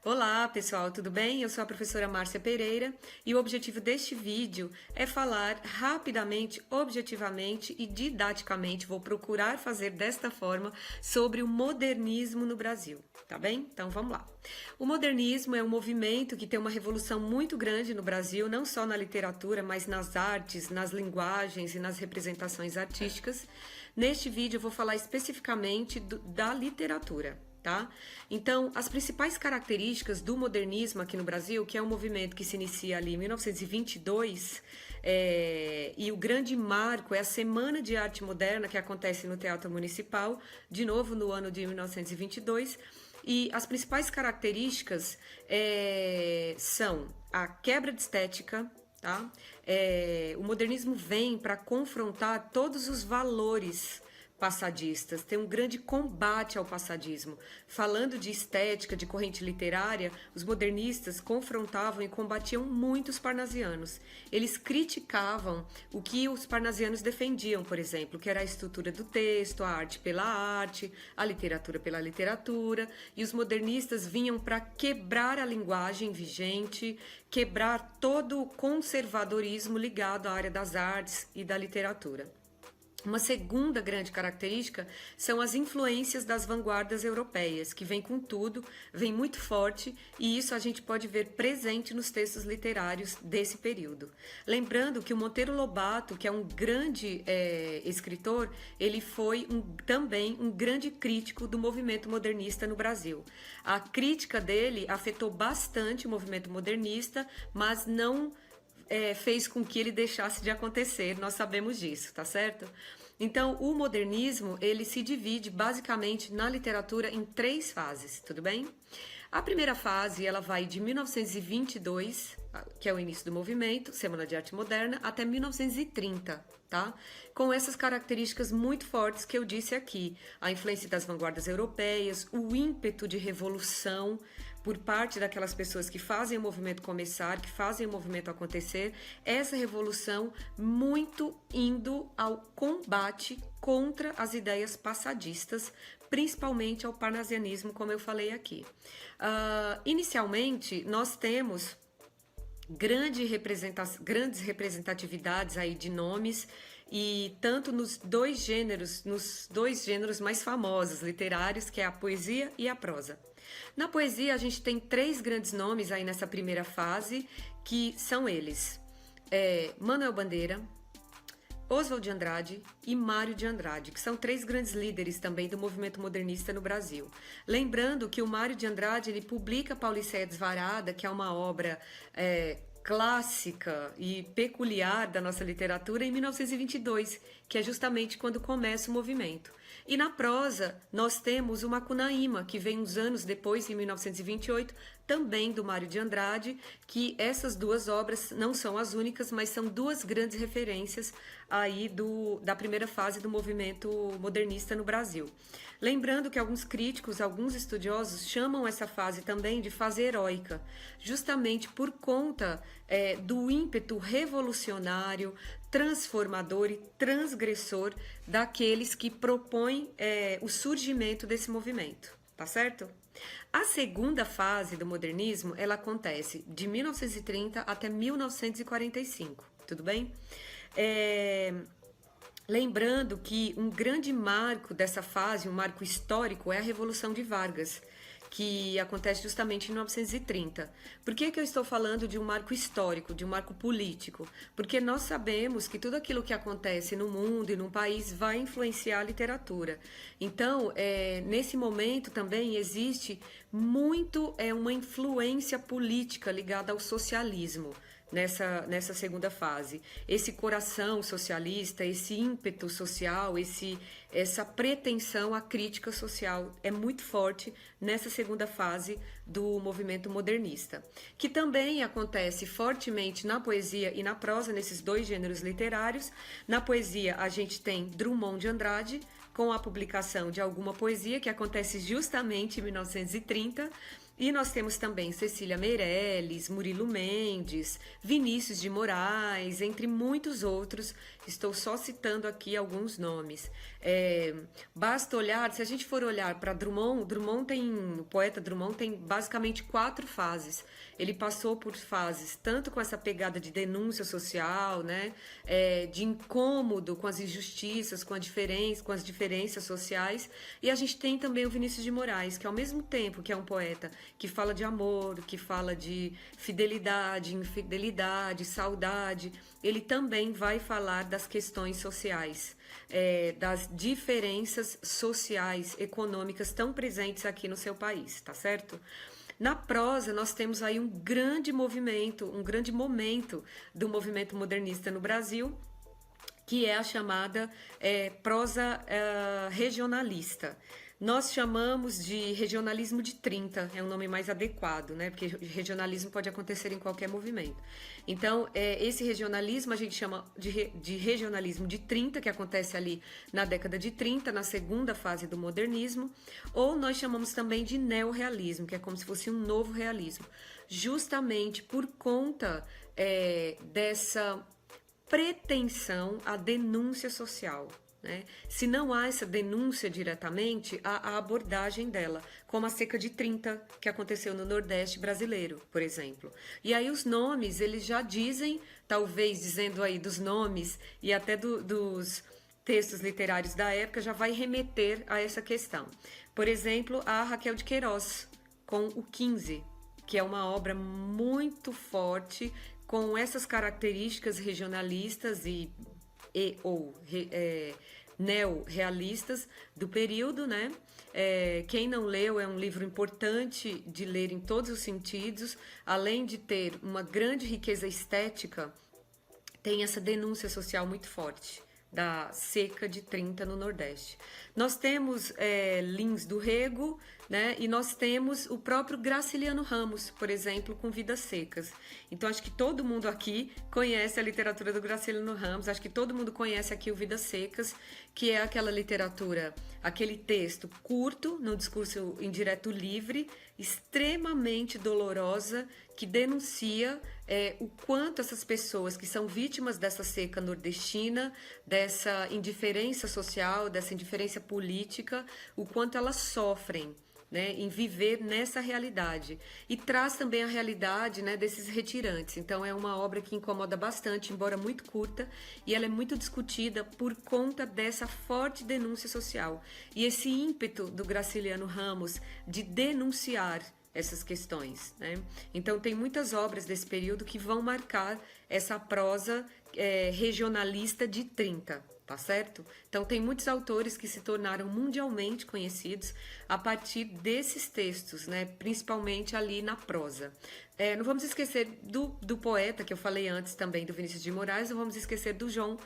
Olá pessoal, tudo bem? Eu sou a professora Márcia Pereira e o objetivo deste vídeo é falar rapidamente, objetivamente e didaticamente, vou procurar fazer desta forma, sobre o modernismo no Brasil, tá bem? Então vamos lá. O modernismo é um movimento que tem uma revolução muito grande no Brasil, não só na literatura, mas nas artes, nas linguagens e nas representações artísticas. Neste vídeo eu vou falar especificamente da literatura. Tá? Então, as principais características do modernismo aqui no Brasil, que é um movimento que se inicia ali em 1922, e o grande marco é a Semana de Arte Moderna, que acontece no Teatro Municipal, de novo no ano de 1922, e as principais características são a quebra de estética. Tá? O modernismo vem para confrontar todos os valores passadistas, tem um grande combate ao passadismo. Falando de estética, de corrente literária, os modernistas confrontavam e combatiam muito os parnasianos. Eles criticavam o que os parnasianos defendiam, por exemplo, que era a estrutura do texto, a arte pela arte, a literatura pela literatura, e os modernistas vinham para quebrar a linguagem vigente, quebrar todo o conservadorismo ligado à área das artes e da literatura. Uma segunda grande característica são as influências das vanguardas europeias, que vem com tudo, vem muito forte, e isso a gente pode ver presente nos textos literários desse período. Lembrando que o Monteiro Lobato, que é um grande escritor, ele foi também um grande crítico do movimento modernista no Brasil. A crítica dele afetou bastante o movimento modernista, mas não fez com que ele deixasse de acontecer, nós sabemos disso, tá certo? Então, o modernismo, ele se divide basicamente na literatura em 3 fases, tudo bem? A primeira fase, ela vai de 1922, que é o início do movimento, Semana de Arte Moderna, até 1930, tá? Com essas características muito fortes que eu disse aqui, a influência das vanguardas europeias, o ímpeto de revolução por parte daquelas pessoas que fazem o movimento começar, que fazem o movimento acontecer, essa revolução muito indo ao combate contra as ideias passadistas, principalmente ao parnasianismo, como eu falei aqui. Inicialmente, nós temos grandes representatividades aí de nomes, e tanto nos dois gêneros mais famosos literários, que é a poesia e a prosa. Na poesia, a gente tem 3 grandes nomes aí nessa primeira fase, que são eles: Manuel Bandeira, Oswald de Andrade e Mário de Andrade, que são 3 grandes líderes também do movimento modernista no Brasil. Lembrando que o Mário de Andrade, ele publica Pauliceia Desvarada, que é uma obra clássica e peculiar da nossa literatura, em 1922, que é justamente quando começa o movimento. E na prosa, nós temos o Macunaíma, que vem uns anos depois, em 1928, também do Mário de Andrade, que essas 2 obras não são as únicas, mas são 2 grandes referências aí da primeira fase do movimento modernista no Brasil. Lembrando que alguns críticos, alguns estudiosos chamam essa fase também de fase heróica, justamente por conta do ímpeto revolucionário, transformador e transgressor daqueles que propõem o surgimento desse movimento, tá certo? A segunda fase do modernismo, ela acontece de 1930 até 1945, tudo bem? Lembrando que um grande marco dessa fase, um marco histórico, é a Revolução de Vargas, que acontece justamente em 1930. Por que eu estou falando de um marco histórico, de um marco político? Porque nós sabemos que tudo aquilo que acontece no mundo e num país vai influenciar a literatura. Então, nesse momento também existe muito uma influência política ligada ao socialismo. Nessa segunda fase, esse coração socialista, esse ímpeto social, essa pretensão à crítica social é muito forte nessa segunda fase do movimento modernista, que também acontece fortemente na poesia e na prosa, nesses 2 gêneros literários. Na poesia, a gente tem Drummond de Andrade, com a publicação de alguma poesia, que acontece justamente em 1930, E nós temos também Cecília Meirelles, Murilo Mendes, Vinícius de Moraes, entre muitos outros. Estou só citando aqui alguns nomes. Basta olhar, se a gente for olhar para Drummond, o poeta Drummond tem basicamente 4 fases. Ele passou por fases tanto com essa pegada de denúncia social, né, de incômodo com as injustiças, com as diferenças sociais. E a gente tem também o Vinícius de Moraes, que ao mesmo tempo que é um poeta que fala de amor, que fala de fidelidade, infidelidade, saudade, ele também vai falar das questões sociais, das diferenças sociais, econômicas tão presentes aqui no seu país, tá certo? Na prosa, nós temos aí um grande momento do movimento modernista no Brasil, que é a chamada prosa regionalista. Nós chamamos de regionalismo de 30, é um nome mais adequado, né? Porque regionalismo pode acontecer em qualquer movimento. Então, esse regionalismo a gente chama de regionalismo de 30, que acontece ali na década de 30, na segunda fase do modernismo, ou nós chamamos também de neorrealismo, que é como se fosse um novo realismo, justamente por conta dessa pretensão à denúncia social. Né? Se não há essa denúncia diretamente, há a abordagem dela, como a seca de 30, que aconteceu no Nordeste brasileiro, por exemplo. E aí os nomes, eles já dizem, talvez dizendo aí dos nomes e até dos textos literários da época, já vai remeter a essa questão. Por exemplo, a Raquel de Queiroz, com o 15, que é uma obra muito forte, com essas características regionalistas ou neorrealistas do período, né? Quem não leu, é um livro importante de ler em todos os sentidos, além de ter uma grande riqueza estética, tem essa denúncia social muito forte da seca de 30 no Nordeste. Nós temos Lins do Rego, né? E nós temos o próprio Graciliano Ramos, por exemplo, com Vidas Secas. Então, acho que todo mundo aqui conhece a literatura do Graciliano Ramos, acho que todo mundo conhece aqui o Vidas Secas, que é aquela literatura, aquele texto curto, num discurso indireto livre, extremamente dolorosa, que denuncia o quanto essas pessoas que são vítimas dessa seca nordestina, dessa indiferença social, dessa indiferença política, o quanto elas sofrem, né, em viver nessa realidade. E traz também a realidade, né, desses retirantes. Então é uma obra que incomoda bastante, embora muito curta, e ela é muito discutida por conta dessa forte denúncia social. E esse ímpeto do Graciliano Ramos de denunciar essas questões, né? Então tem muitas obras desse período que vão marcar essa prosa regionalista de 30, tá certo? Então tem muitos autores que se tornaram mundialmente conhecidos a partir desses textos, né? Principalmente ali na prosa. Não vamos esquecer do poeta que eu falei antes também, do Vinícius de Moraes, não vamos esquecer do João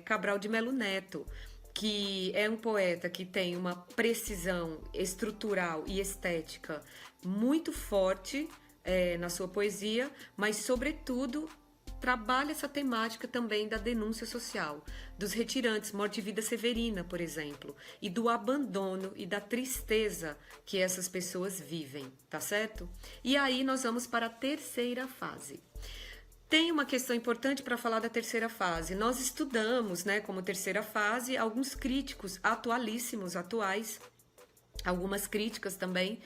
Cabral de Melo Neto, que é um poeta que tem uma precisão estrutural e estética muito forte na sua poesia, mas, sobretudo, trabalha essa temática também da denúncia social, dos retirantes, Morte e Vida Severina, por exemplo, e do abandono e da tristeza que essas pessoas vivem, tá certo? E aí nós vamos para a terceira fase. Tem uma questão importante para falar da terceira fase. Nós estudamos, né, como terceira fase, alguns críticos atuais, algumas críticas também,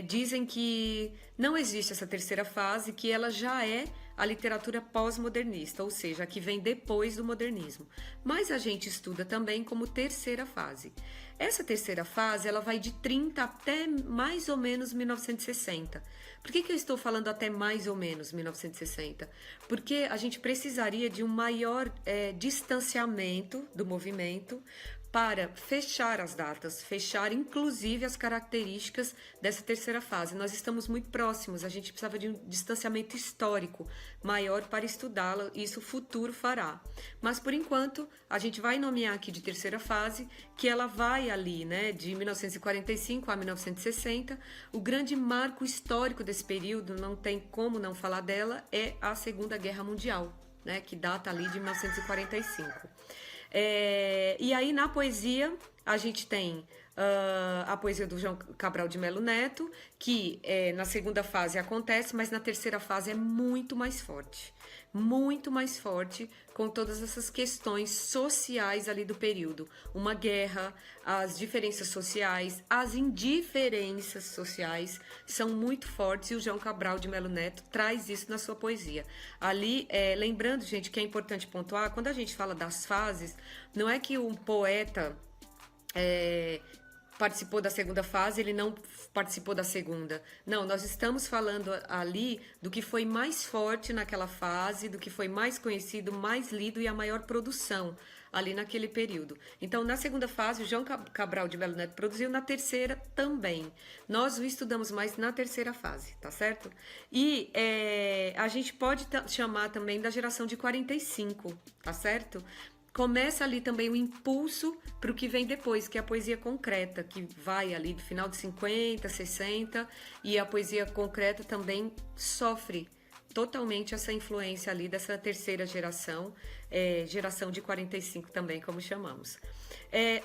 dizem que não existe essa terceira fase, que ela já é a literatura pós-modernista, ou seja, a que vem depois do modernismo. Mas a gente estuda também como terceira fase. Essa terceira fase, ela vai de 30 até mais ou menos 1960. Por que eu estou falando até mais ou menos 1960? Porque a gente precisaria de um maior distanciamento do movimento para fechar as datas, fechar inclusive as características dessa terceira fase. Nós estamos muito próximos, a gente precisava de um distanciamento histórico maior para estudá-la, e isso o futuro fará. Mas, por enquanto, a gente vai nomear aqui de terceira fase, que ela vai ali, né, de 1945 a 1960. O grande marco histórico desse período, não tem como não falar dela, é a Segunda Guerra Mundial, né, que data ali de 1945. E aí, na poesia, a gente tem a poesia do João Cabral de Melo Neto, que na segunda fase acontece, mas na terceira fase é muito mais forte, com todas essas questões sociais ali do período. Uma guerra, as diferenças sociais, as indiferenças sociais são muito fortes e o João Cabral de Melo Neto traz isso na sua poesia. Ali, lembrando, gente, que é importante pontuar, quando a gente fala das fases, não é que um poeta participou da segunda fase, ele não participou da segunda. Não, nós estamos falando ali do que foi mais forte naquela fase, do que foi mais conhecido, mais lido e a maior produção ali naquele período. Então, na segunda fase, o João Cabral de Melo Neto produziu, na terceira também. Nós o estudamos mais na terceira fase, tá certo? E a gente pode chamar também da geração de 45, tá certo? Começa ali também o impulso para o que vem depois, que é a poesia concreta, que vai ali do final de 50, 60, e a poesia concreta também sofre totalmente essa influência ali dessa terceira geração, geração de 45 também, como chamamos.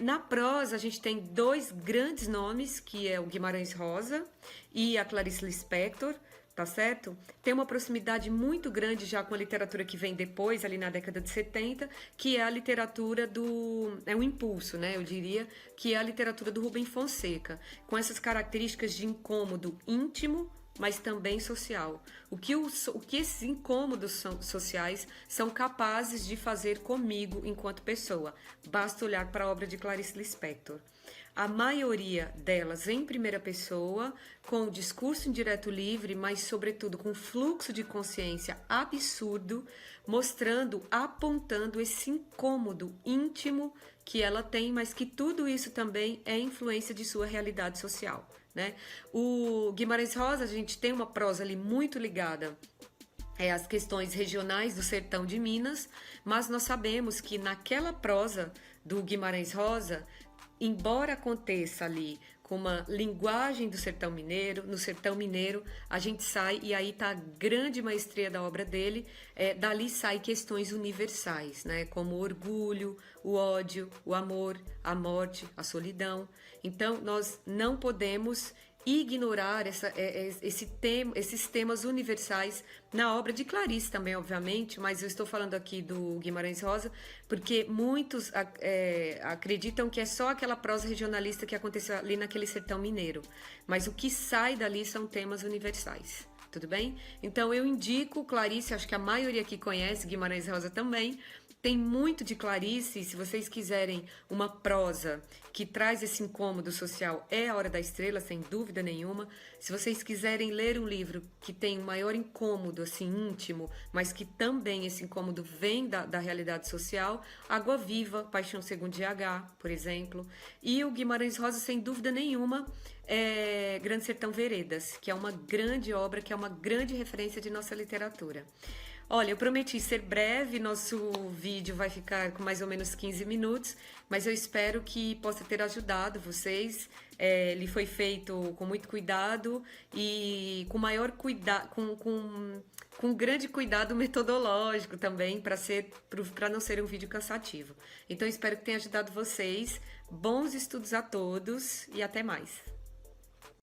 Na prosa, a gente tem dois grandes nomes, que é o Guimarães Rosa e a Clarice Lispector, tá certo? Tem uma proximidade muito grande já com a literatura que vem depois, ali na década de 70, que é a literatura é um impulso, né? Eu diria que é a literatura do Rubem Fonseca, com essas características de incômodo íntimo, mas também social. O que esses incômodos sociais são capazes de fazer comigo enquanto pessoa? Basta olhar para a obra de Clarice Lispector. A maioria delas em primeira pessoa, com o discurso indireto livre, mas sobretudo com fluxo de consciência absurdo, mostrando, apontando esse incômodo íntimo que ela tem, mas que tudo isso também é influência de sua realidade social, né? O Guimarães Rosa, a gente tem uma prosa ali muito ligada às questões regionais do sertão de Minas, mas nós sabemos que naquela prosa do Guimarães Rosa, embora aconteça ali com uma linguagem do sertão mineiro, no sertão mineiro a gente sai, e aí está a grande maestria da obra dele, dali sai questões universais, né? Como o orgulho, o ódio, o amor, a morte, a solidão. Então, nós não podemos ignorar esses temas universais na obra de Clarice também, obviamente, mas eu estou falando aqui do Guimarães Rosa, porque muitos acreditam que é só aquela prosa regionalista que aconteceu ali naquele sertão mineiro, mas o que sai dali são temas universais. Tudo bem? Então eu indico Clarice, acho que a maioria aqui conhece, Guimarães Rosa também. Tem muito de Clarice, se vocês quiserem uma prosa que traz esse incômodo social, é A Hora da Estrela, sem dúvida nenhuma. Se vocês quiserem ler um livro que tem um maior incômodo, assim, íntimo, mas que também esse incômodo vem da realidade social, Água Viva, Paixão Segundo GH, por exemplo. E o Guimarães Rosa, sem dúvida nenhuma, Grande Sertão Veredas, que é uma grande obra, que é uma grande referência de nossa literatura. Olha, eu prometi ser breve, nosso vídeo vai ficar com mais ou menos 15 minutos, mas eu espero que possa ter ajudado vocês. Ele foi feito com muito cuidado e com maior cuidado, com grande cuidado metodológico também, para não ser um vídeo cansativo. Então, espero que tenha ajudado vocês. Bons estudos a todos e até mais!